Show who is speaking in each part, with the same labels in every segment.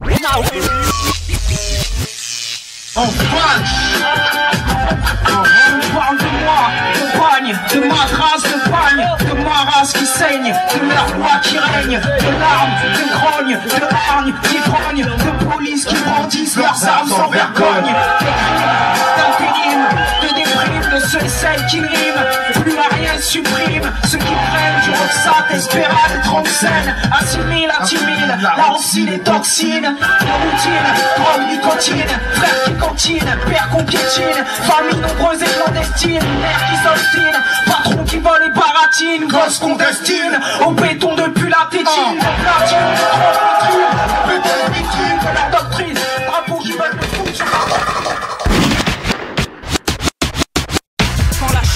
Speaker 1: On parle de moi, de pagne, de ma race de pagne, de ma race qui saigne, de leur roi qui règne, de larmes, de grogne, de hargne, d'ivrogne, de police qui brandissent leurs armes sans vergogne, d'intérim, de déprime, de ceux et celles qui riment, plus à rien supprime, ceux qui prennent du Roxate, Espérade, 30 scènes, assimile, intimide, là aussi les toxines, la routine, drogue, nicotine, frère qui cantine, père qu'on piétine, famille nombreuse et clandestine, mère qui s'obstine, patron qui vole et baratine, gosse qu'on destine, au béton depuis la tétine, de platine, de trop vitrine, péter les vitrines de la doctrine, drapeau qui veulent le foutre sur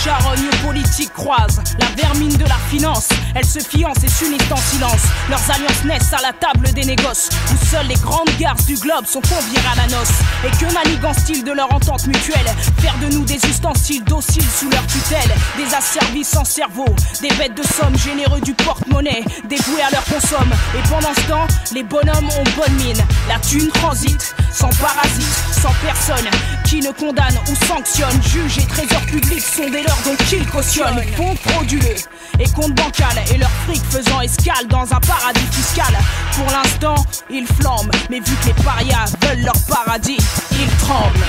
Speaker 2: charogne politique croise, la vermine de la finance. Elles se fiancent et s'unissent en silence. Leurs alliances naissent à la table des négoces, où seules les grandes garces du globe sont conviées à la noce. Et que manigance-t-il de leur entente mutuelle? Faire de nous des ustensiles dociles sous leur tutelle, des asservis sans cerveau, des bêtes de somme généreux du porte-monnaie, dévoués à leur consomme. Et pendant ce temps, les bonhommes ont bonne mine. La thune transite, sans parasite, sans personne qui ne condamne ou sanctionne. Juges et trésors publics sont des leurs donc qu'ils cautionnent. Fonds frauduleux et comptes bancals, et leur fric faisant escale dans un paradis fiscal. Pour l'instant, ils flambent, mais vu que les parias veulent leur paradis, ils tremblent.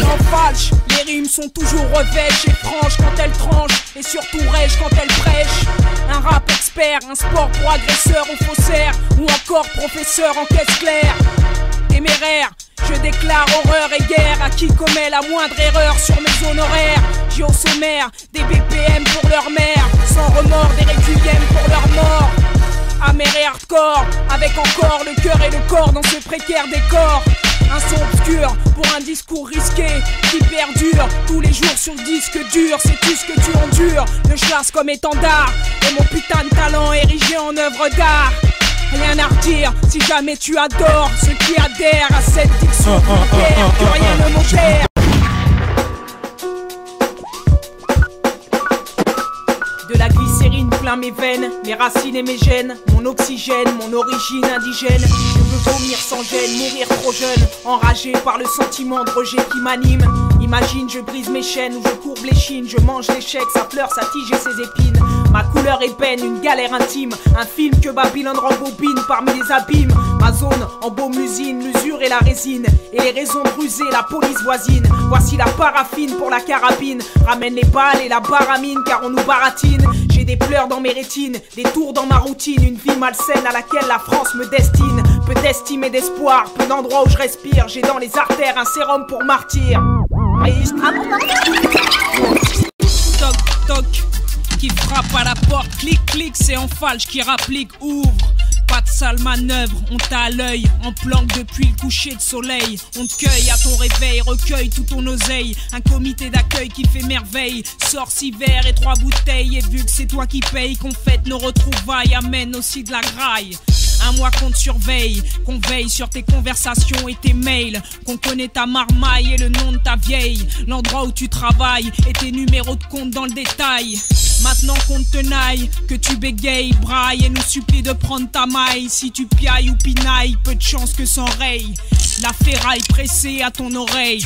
Speaker 2: En falche, les rimes sont toujours revêches et franches quand elles tranchent, et surtout rêches quand elles prêchent. Un rap expert, un sport pour agresseurs ou faussaires, ou encore professeur en caisse claire. Téméraire, je déclare horreur et guerre à qui commet la moindre erreur sur mes honoraires. J'ai au sommaire des BPM pour leur mère, sans remords des requiem pour leur mort. Amer et hardcore, avec encore le cœur et le corps dans ce précaire décor. Un son obscur pour un discours risqué qui perdure tous les jours sur le disque dur. C'est tout ce que tu endures, le chasse comme étendard, et mon putain de talent érigé en œuvre d'art. Rien à redire si jamais tu adores ceux qui adhèrent à cette diction vulgaire que rien ne modère. De la glycérine plein mes veines, mes racines et mes gènes, mon oxygène, mon origine indigène. Je veux vomir sans gêne, mourir trop jeune, enragé par le sentiment de rejet qui m'anime. Imagine, je brise mes chaînes ou je courbe les chines, je mange l'échec, ça pleure, sa tige et ses épines. Ma couleur ébène, une galère intime, un film que Babylone rembobine parmi les abîmes. Ma zone embaume l'usine, l'usure et la résine, et les raisons de ruser la police voisine. Voici la paraffine pour la carabine, ramène les balles et la baramine car on nous baratine. J'ai des pleurs dans mes rétines, des tours dans ma routine, une vie malsaine à laquelle la France me destine. Peu d'estime et d'espoir, peu d'endroits où je respire, j'ai dans les artères un sérum pour martyr. Toc toc, qui frappe à la porte, clic clic, c'est en falche qui rapplique, ouvre. Pas de sale manœuvre, on t'a à l'œil, en planque depuis le coucher de soleil. On te cueille à ton réveil, recueille tout ton oseille. Un comité d'accueil qui fait merveille, sort 6 verres et 3 bouteilles. Et vu que c'est toi qui paye, qu'on fête nos retrouvailles, amène aussi de la graille. Un mois qu'on te surveille, qu'on veille sur tes conversations et tes mails, qu'on connaît ta marmaille et le nom de ta vieille, l'endroit où tu travailles et tes numéros de compte dans le détail. Maintenant qu'on te tenaille, que tu bégayes, braille et nous supplie de prendre ta maille. Si tu piailles ou pinailles, peu de chance que s'enraye la ferraille pressée à ton oreille.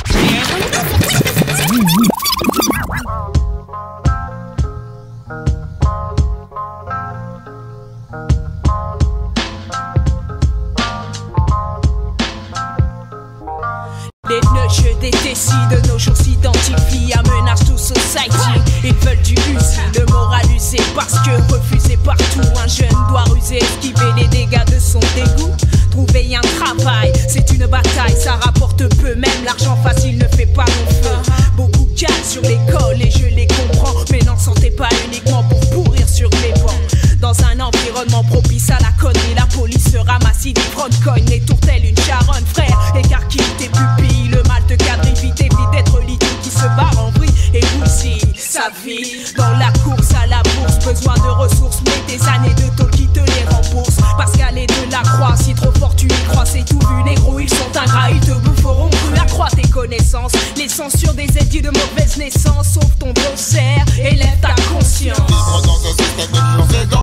Speaker 2: Les nœuds des décis de nos jours s'identifient à menace to society. Ils veulent du usé, le moral usé parce que refusé partout. Un jeune doit ruser, esquiver les dégâts de son dégoût. Trouver un travail, c'est une bataille, ça rapporte peu, même l'argent facile ne fait pas long feu. Beaucoup calent sur l'école et je les comprends, mais n'en sentez pas uniquement pour pourrir sur les bancs. Dans un environnement propice à la connerie, la police se ramasse, des front coin, les tourtelles, une charonne, frère. Écarquille tes pupilles, le mal te quadrille, vite évite d'être l'idiot qui se barre en vrille et bousille sa vie. Dans la course à la bourse, besoin de ressources, mais des années de taux qui te les remboursent. Parce qu'aller de la croix, si trop fort tu y crois, c'est tout vu, négro, ils sont ingrats, ils te boufferont cru, accroît tes connaissances. Les censures des édits de mauvaise naissance.